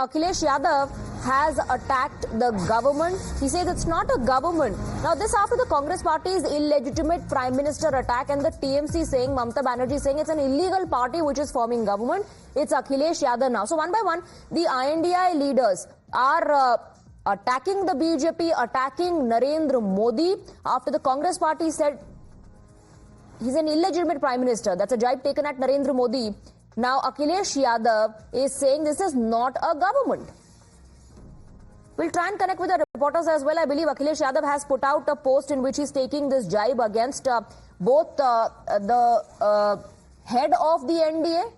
Akhilesh Yadav has attacked the government. He says it's not a government. Now this after the Congress party's illegitimate Prime Minister attack and the TMC saying, Mamata Banerjee saying it's an illegal party which is forming government. It's Akhilesh Yadav now. So one by one, the INDI leaders are attacking the BJP, attacking Narendra Modi after the Congress party said he's an illegitimate Prime Minister. That's a jibe taken at Narendra Modi. Now, Akhilesh Yadav is saying this is not a government. We'll try and connect with the reporters as well. I believe Akhilesh Yadav has put out a post in which he's taking this jibe against both the head of the NDA,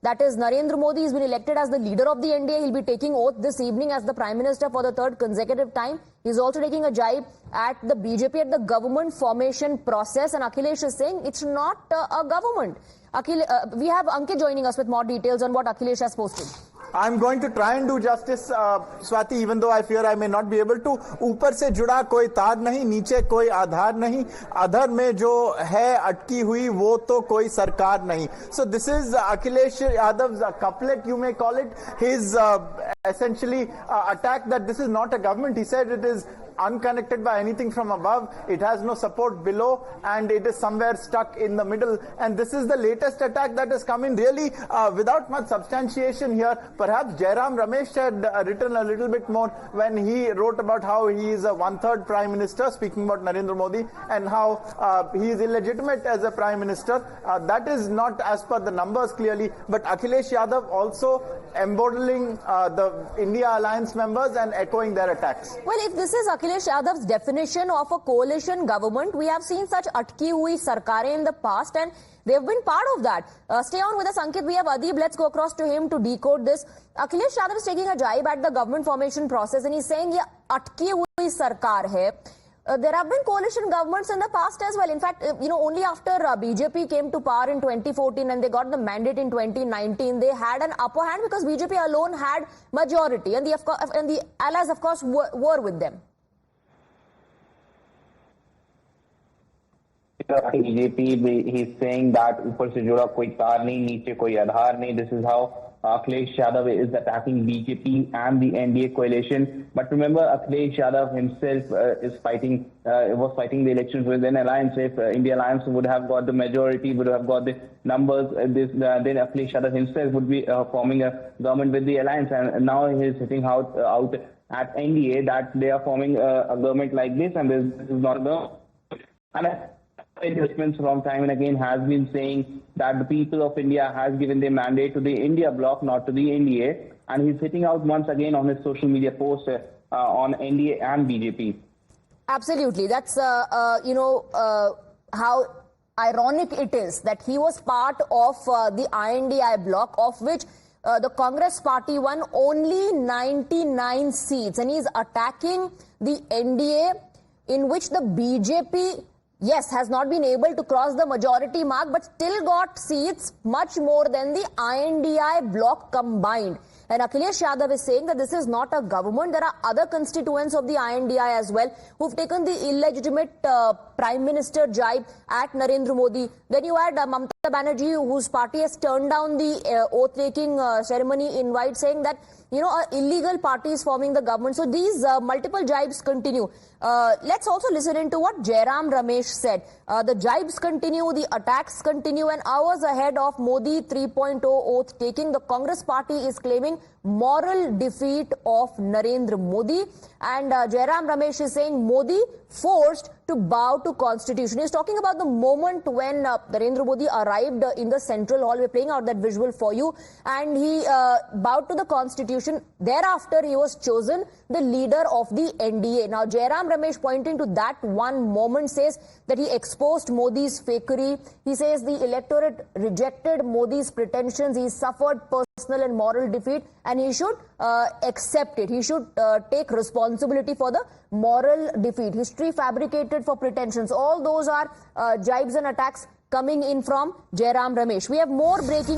that is Narendra Modi. He's been elected as the leader of the NDA. He'll be taking oath this evening as the Prime Minister for the third consecutive time. He's also taking a jibe at the BJP, at the government formation process. And Akhilesh is saying it's not a government. We have Ankit joining us with more details on what Akhilesh has posted. I'm going to try and do justice, Swati, even though I fear I may not be able to. ऊपर से जुड़ा कोई तार नहीं, नीचे कोई आधार नहीं, अधर में जो है अटकी हुई वो तो कोई सरकार नहीं. So this is Akhilesh Yadav's couplet, you may call it, his essentially attack that this is not a government. He said it is unconnected by anything from above, it has no support below, and it is somewhere stuck in the middle. And this is the latest attack that has come in really without much substantiation here. Perhaps Jairam Ramesh had written a little bit more when he wrote about how he is a one-third Prime Minister, speaking about Narendra Modi, and how he is illegitimate as a Prime Minister. That is not as per the numbers clearly, but Akhilesh Yadav also embodying the India Alliance members and echoing their attacks. Well, if this is Akhilesh Yadav's definition of a coalition government, we have seen such atki hui sarkarein in the past and they have been part of that. Stay on with us, Ankit. We have Adib. Let's go across to him to decode this. Akhilesh Yadav is taking a jibe at the government formation process and he's saying, ye atki hui sarkar hai. There have been coalition governments in the past as well. In fact, only after BJP came to power in 2014 and they got the mandate in 2019, they had an upper hand because BJP alone had majority and the allies, of course, were with them. BJP, he's saying that ऊपर से जुड़ा कोई तार नहीं, नीचे कोई आधार नहीं. This is how Akhilesh Yadav is attacking BJP and the NDA coalition. But remember, Akhilesh Yadav himself was fighting the elections with an alliance. If India Alliance would have got the majority, would have got the numbers, then Akhilesh Yadav himself would be forming a government with the alliance. And now he is hitting out at NDA that they are forming a government like this, and this is not a government. And from time and again has been saying that the people of India has given their mandate to the India bloc, not to the NDA, and he's hitting out once again on his social media post on NDA and BJP. Absolutely, that's how ironic it is that he was part of the INDI bloc, of which the Congress party won only 99 seats, and he's attacking the NDA, in which the BJP, yes, has not been able to cross the majority mark, but still got seats much more than the INDI bloc combined. And Akhilesh Yadav is saying that this is not a government. There are other constituents of the INDI as well who've taken the illegitimate Prime Minister jibe at Narendra Modi. Then you had Mamata Banerjee, whose party has turned down the oath-taking ceremony invite, saying that, an illegal party is forming the government. So these multiple jibes continue. Let's also listen into what Jairam Ramesh said. The jibes continue, the attacks continue, and hours ahead of Modi 3.0 oath taking, the Congress party is claiming moral defeat of Narendra Modi. And Jairam Ramesh is saying Modi forced to bow to constitution. He's talking about the moment when Narendra Modi arrived in the central hall. We're playing out that visual for you. And he bowed to the constitution. Thereafter, he was chosen the leader of the NDA. Now, Jairam Ramesh, pointing to that one moment, says that he exposed Modi's fakery. He says the electorate rejected Modi's pretensions. He suffered personal and moral defeat, and he should accept it. He should take responsibility for the moral defeat. History fabricated for pretensions. All those are jibes and attacks coming in from Jairam Ramesh. We have more breaking